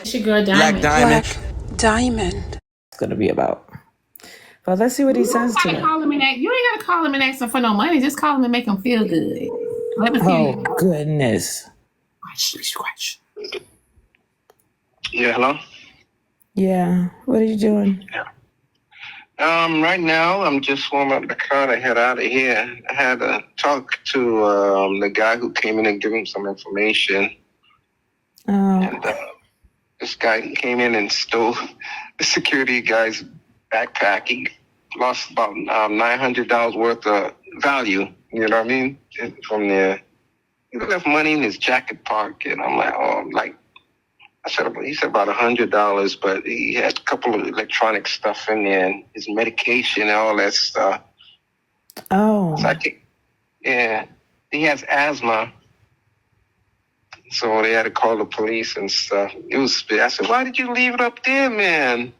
It's your girl Black Diamond. Diamond. Black Diamond. It's going to be about. But let's see what he You says ain't gotta today. call him and you ain't gotta call him and ask him for no money. Just call him and make him feel good. Let me feel Oh, you. goodness. Scratch. Yeah, hello? Yeah. What are you doing? Right now, I'm just warming up the car to head out of here. I had to talk to the guy who came in and gave him some information. Oh, And this guy came in and stole the security guy's backpack. He lost about $900 worth of value, you know what I mean, from there. He left money in his jacket pocket. I'm like, he said about $100, but he had a couple of electronic stuff in there, and his medication and all that stuff. oh. So he has asthma, so they had to call the police and stuff. I said, why did you leave it up there, man?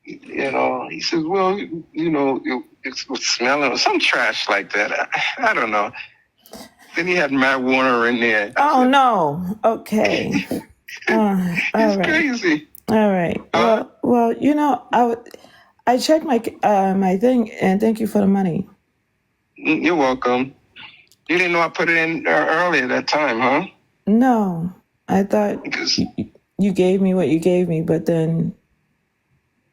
You know, he says, well, it was smelling or some trash like that. I don't know. Then he had marijuana in there. Oh, no. Okay. It's crazy. All right. Well, I checked my thing, and thank you for the money. You're welcome. You didn't know I put it in earlier that time, huh? No, I thought you gave me what you gave me, but then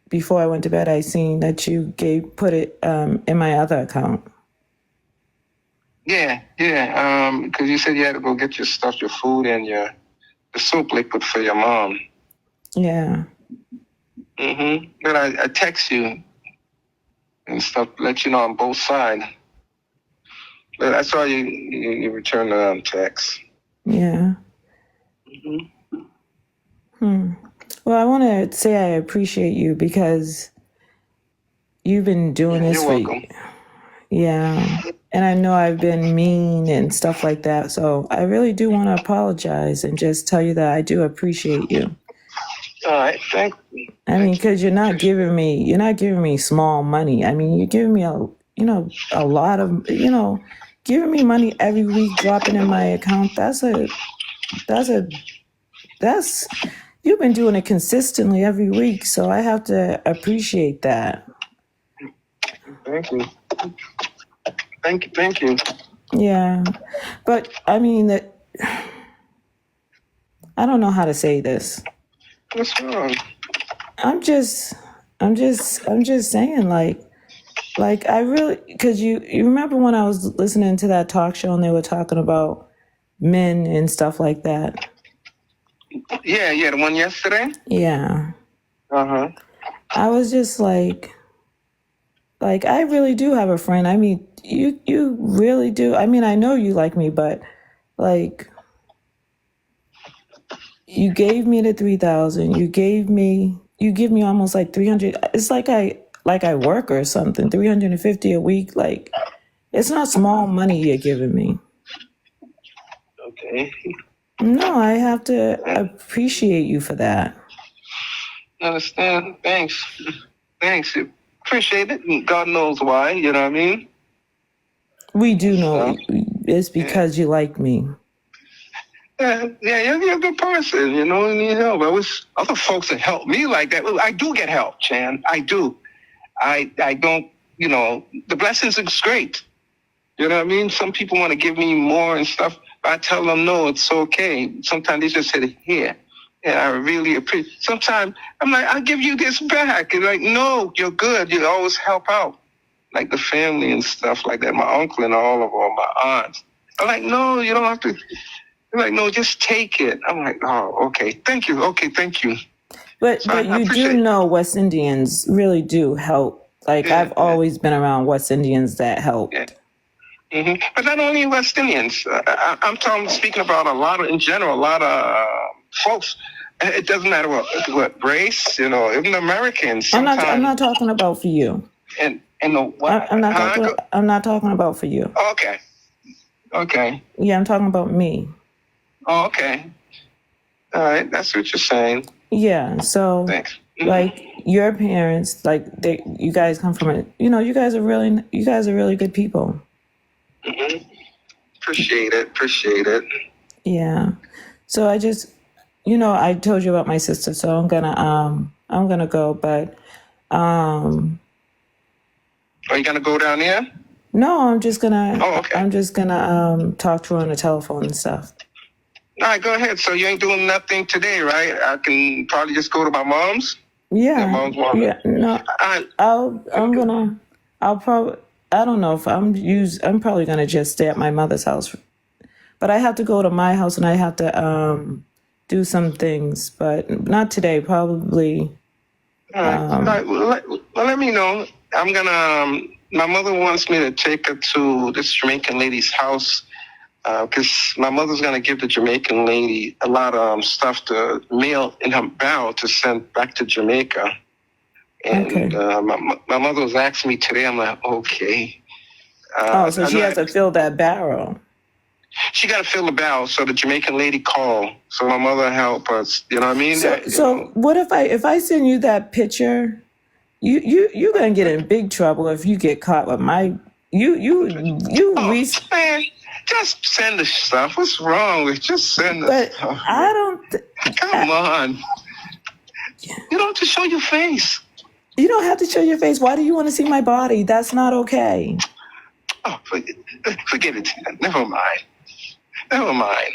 before I went to bed, I seen that you put it in my other account. Yeah. Because you said you had to go get your stuff, your food, and the soap liquid for your mom. Yeah. But I text you and stuff, let you know on both sides. But I saw you returned the text. Yeah. Well, I want to say I appreciate you because you've been doing this You're welcome. Yeah. And I know I've been mean and stuff like that. So I really do want to apologize and just tell you that I do appreciate you. All right, thank you. I mean, because you're not giving me small money. I mean, you're giving me a lot of, giving me money every week, dropping in my account. You've been doing it consistently every week. So I have to appreciate that. Thank you. Thank you. Yeah. But I mean, I don't know how to say this. What's wrong? I'm just saying, like I really, because you remember when I was listening to that talk show and they were talking about men and stuff like that. Yeah, the one yesterday. Yeah. Uh-huh. I was just like I really do have a friend. I mean, you really do. I mean, I know you like me, but like, you gave me the 3,000. You give me almost like 300. It's like I work or something. 350 a week. Like, it's not small money you're giving me. Okay. No, I have to appreciate you for that. Understand? Thanks. Appreciate it. And God knows why. You know what I mean? We do know it's because you like me. Yeah, you're a good person, you need help. I wish other folks would help me like that. Well, I do get help, Chan. I do. I don't, the blessings is great. You know what I mean? Some people want to give me more and stuff. But I tell them, no, it's okay. Sometimes they just say, here. And I really appreciate. Sometimes I'm like, I'll give you this back. And like, no, you're good. You always help out. Like the family and stuff like that. My uncle and all my aunts. I'm like, no, you don't have to. They're like, no, just take it. I'm like, oh, okay. Thank you. Okay, thank you. But you do know West Indians really do help. Like, I've always been around West Indians that help. Yeah. But not only West Indians. I'm speaking about a lot of folks. It doesn't matter what race, even Americans. I'm not talking about for you. And what? I'm not talking about for you. Okay. Yeah, I'm talking about me. Oh, okay. All right, that's what you're saying. Yeah, so thanks. Like your parents, like you guys come from you guys are really good people. Appreciate it. Yeah. So I just, I told you about my sister, so I'm gonna go, but Are you gonna go down there? no, I'm just gonna Oh, okay. talk to her on the telephone and stuff. All right, go ahead. So you ain't doing nothing today, right? I can probably just go to my mom's. Yeah, mom's one. yeah, no, I'll probably, I don't know if I'm probably gonna just stay at my mother's house, but I have to go to my house and I have to do some things, but not today, probably. All right. Well, let me know. I'm gonna. My mother wants me to take her to this Jamaican lady's house because my mother's gonna give the Jamaican lady a lot of stuff to mail in her barrel to send back to Jamaica. And Okay. my mother was asking me today. I'm like, okay. So she has to fill that barrel. She got to fill the barrel, so the Jamaican lady called. So my mother helped us. You know what I mean? So what if I send you that picture? You're gonna get in big trouble if you get caught with my man, just send the stuff. What's wrong with just send the But stuff? I don't. Come on. You don't have to show your face. You don't have to show your face. Why do you want to see my body? That's not okay. Oh, forget it. Never mind. Never mind.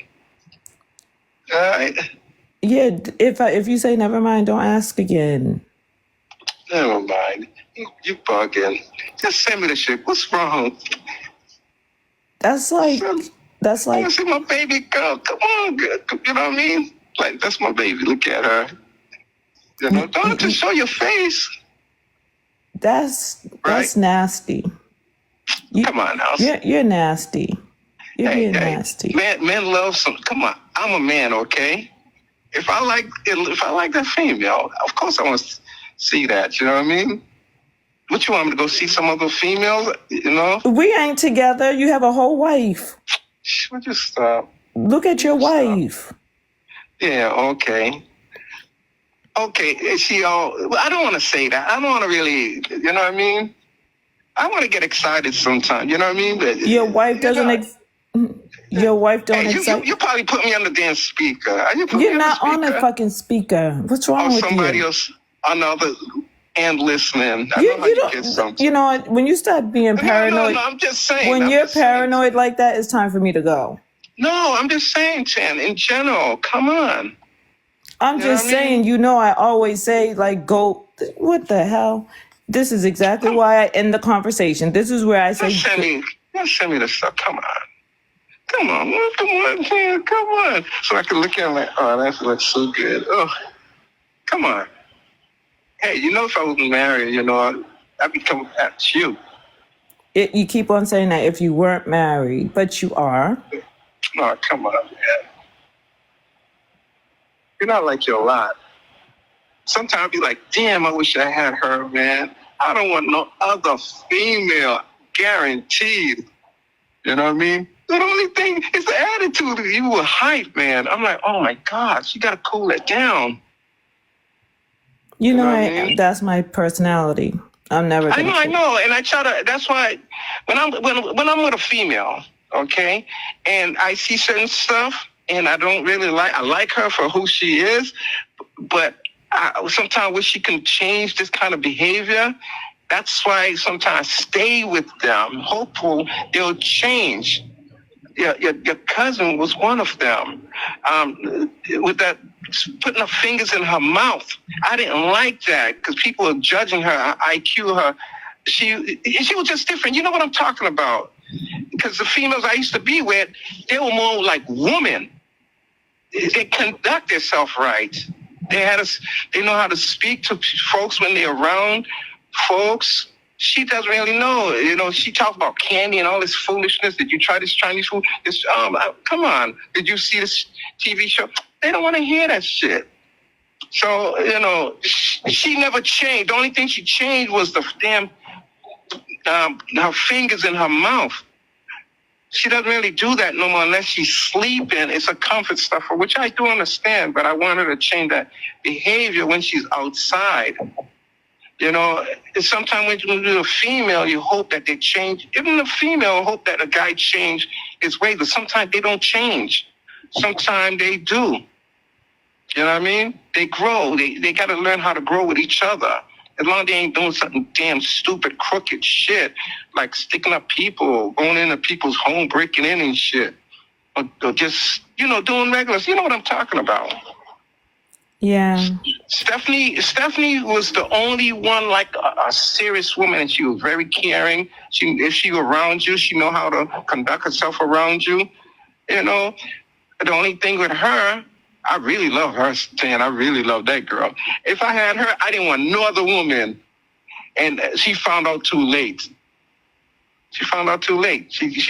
All right. Yeah. If you say never mind, don't ask again. Never mind. You bugging. Just send me the shit. What's wrong? That's like. I want to see my baby girl. Come on. You know what I mean? Like, that's my baby. Look at her. You know, don't have to show your face. That's Right? nasty. Come on now. You're nasty. You're being nasty. Men love some. Come on. I'm a man, okay? If I like that female, of course I want to see that. You know what I mean? What you want me to go see some other females? You know? We ain't together. You have a whole wife. Would you stop? Look at your wife. Yeah. Okay. Okay. Is she all? Well, I don't want to say that. I don't want to really. You know what I mean? I want to get excited sometimes. You know what I mean? But your wife doesn't. Your wife don't excite. You probably put me on the damn speaker. You're not on the fucking speaker. What's wrong with you? Somebody else on the other end listening. I know how you get something. You know what? When you start being paranoid, no, I'm just saying. When you're paranoid like that, it's time for me to go. No, I'm just saying, Chan. In general, come on. I'm just saying. You know, I always say like, go. What the hell? This is exactly why I end the conversation. This is where I say, send me the stuff. Come on. Come on, man. Come on. So I can look at it like, oh, that looks so good. Oh, come on. Hey, you know, if I was married, you know, I'd be coming at you. You keep on saying that if you weren't married, but you are. Oh, come on, man. You're not like you're a lot. Sometimes I'd be like, damn, I wish I had her, man. I don't want no other female, guaranteed. You know what I mean? The only thing is the attitude of you with hype, man. I'm like, oh my God, you gotta cool it down. You know what I mean? That's my personality. I'm never gonna I know, and I try to. That's why when I'm with a female, okay, and I see certain stuff, and I don't really like. I like her for who she is, but I sometimes wish she can change this kind of behavior. That's why sometimes I stay with them, hopeful they'll change. Your cousin was one of them. With that, putting her fingers in her mouth. I didn't like that because people are judging her IQ. Her, she was just different. You know what I'm talking about? Because the females I used to be with, they were more like women. They conduct themselves right. They know how to speak to folks when they're around folks. She doesn't really know. You know, she talks about candy and all this foolishness. Did you try this Chinese food? Come on. Did you see this TV show? They don't want to hear that shit. So, you know, she never changed. The only thing she changed was the damn her fingers in her mouth. She doesn't really do that no more unless she's sleeping. It's a comfort stuffer, which I do understand, but I want her to change that behavior when she's outside. You know, sometimes when you're a female, you hope that they change. Even the female hope that a guy change his ways, but sometimes they don't change. Sometimes they do. You know what I mean? They grow. They got to learn how to grow with each other. As long as they ain't doing something damn stupid, crooked shit, like sticking up people, going into people's home, breaking in and shit. Or just, doing regulars. You know what I'm talking about. Yeah. Stephanie was the only one, like a serious woman, and she was very caring. If she around you, she know how to conduct herself around you. The only thing with her, I really love her, Stan. I really love that girl. If I had her, I didn't want no other woman. And she found out too late. She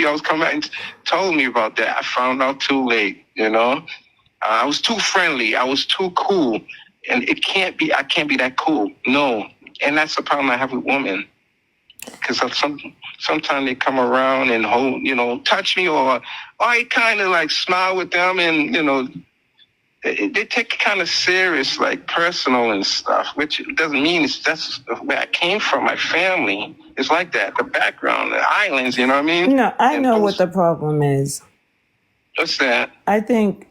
always come out and told me about that. I found out too late, I was too friendly. I was too cool. And I can't be that cool. No. And that's the problem I have with women. Because sometimes they come around and hold, touch me, or I kind of like smile with them, and, they take it kind of serious, like personal and stuff, which doesn't mean that's where I came from. My family is like that. The background, the islands, you know what I mean? No, I know what the problem is. What's that? I think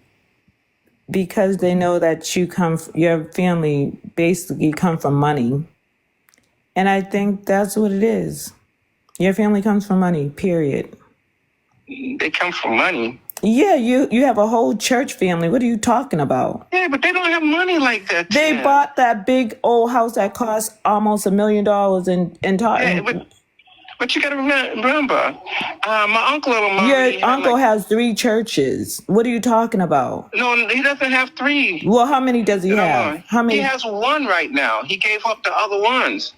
because they know that your family basically come from money. And I think that's what it is. Your family comes from money, period. They come from money. Yeah, you have a whole church family. What are you talking about? Yeah, but they don't have money like that. They bought that big old house that cost almost $1 million but you got to remember, my uncle Your uncle has 3 churches. What are you talking about? No, he doesn't have 3. Well, how many does he have? How many? He has 1 right now. He gave up the other ones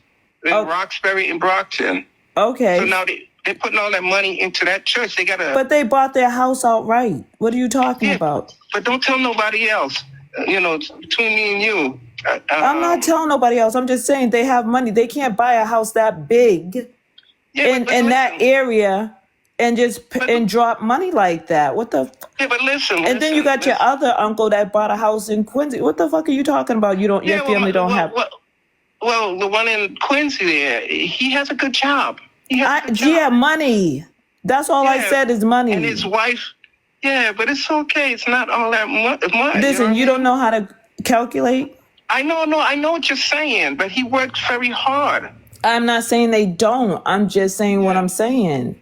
in Roxbury and Brockton. Okay. So now they're putting all that money into that church. But they bought their house outright. What are you talking about? But don't tell nobody else. Between me and you. I'm not telling nobody else. I'm just saying they have money. They can't buy a house that big in that area and and drop money like that. What the? Yeah, but listen. And then you got your other uncle that bought a house in Quincy. What the fuck are you talking about? Your family don't have. Well, the one in Quincy there, he has a good job. Yeah, money. That's all I said is money. And his wife, but it's okay. It's not all that much. Listen, you don't know how to calculate? I know what you're saying, but he works very hard. I'm not saying they don't. I'm just saying what I'm saying.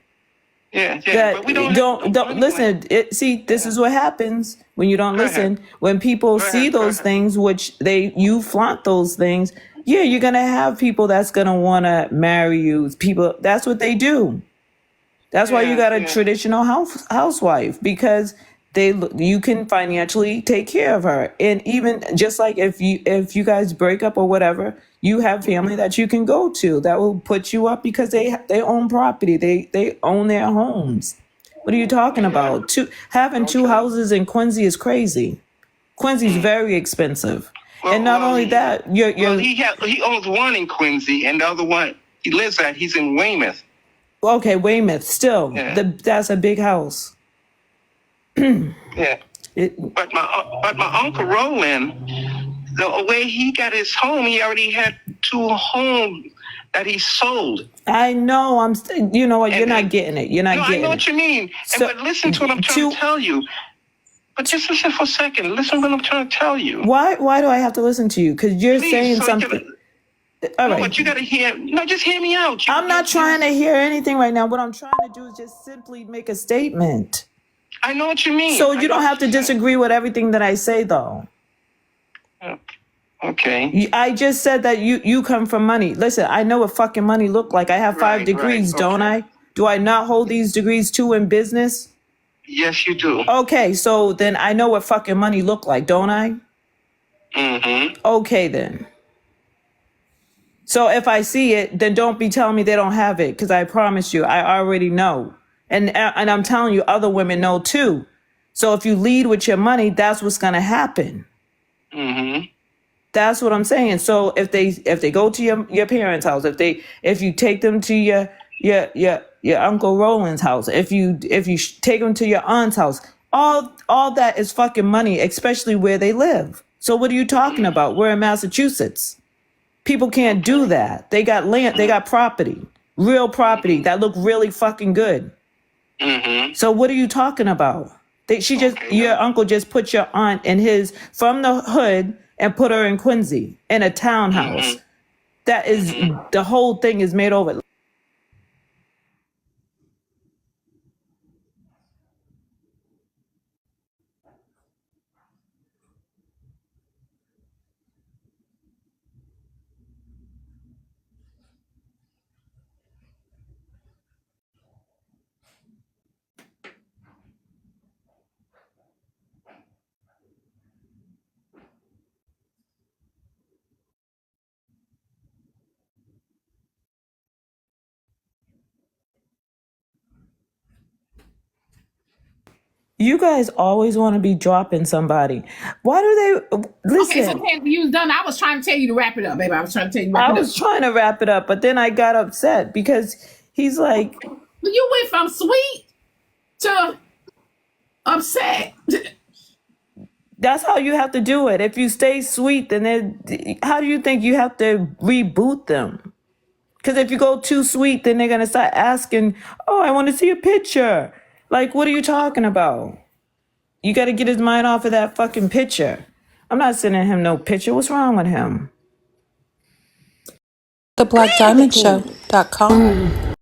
But we don't listen. This is what happens when you don't listen. When people see those things, which you flaunt those things. Yeah, you're gonna have people that's gonna want to marry you. People, that's what they do. That's why you got a traditional housewife, because you can financially take care of her. And even just like if you guys break up or whatever, you have family that you can go to that will put you up because they own property. They own their homes. What are you talking about? Having 2 houses in Quincy is crazy. Quincy's very expensive. And not only that, he owns 1 in Quincy, and the other one he's in Weymouth. Okay, Weymouth. Still, that's a big house. But my Uncle Roland, the way he got his home, he already had 2 homes that he sold. I know. You know what? You're not getting it. You're not getting it. I know what you mean. But listen to what I'm trying to tell you. But just listen for a second. Listen what I'm trying to tell you. Why do I have to listen to you? Because you're saying something. All right. But you got to hear. No, just hear me out. I'm not trying to hear anything right now. What I'm trying to do is just simply make a statement. I know what you mean. So you don't have to disagree with everything that I say, though. Okay. I just said that you come from money. Listen, I know what fucking money look like. I have 5 degrees, don't I? Do I not hold these degrees too in business? Yes, you do. Okay, so then I know what fucking money look like, don't I? Mm-hmm. Okay, then. So if I see it, then don't be telling me they don't have it, because I promise you, I already know. And I'm telling you, other women know too. So if you lead with your money, that's what's going to happen. Mm-hmm. That's what I'm saying. So if they go to your parents' house, if you take them to your Uncle Roland's house, if you take them to your aunt's house, all that is fucking money, especially where they live. So what are you talking about? We're in Massachusetts. People can't do that. They got land, they got property, real property that look really fucking good. Mm-hmm. So what are you talking about? Your uncle just put your aunt and his from the hood and put her in Quincy in a townhouse. That is, the whole thing is made over. You guys always want to be dropping somebody. Why do they listen? Okay, so Pam, you was done. I was trying to tell you to wrap it up, baby. I was trying to tell you to wrap I it up. was trying to wrap it up, but then I got upset because he's like, You went from sweet to upset. that's how you have to do it. If you stay sweet, then how do you think you have to reboot them? Because if you go too sweet, then they're going to start asking, oh, I want to see a picture. Like, what are you talking about? You got to get his mind off of that fucking picture. I'm not sending him no picture. What's wrong with him? TheBlackDiamondShow.com.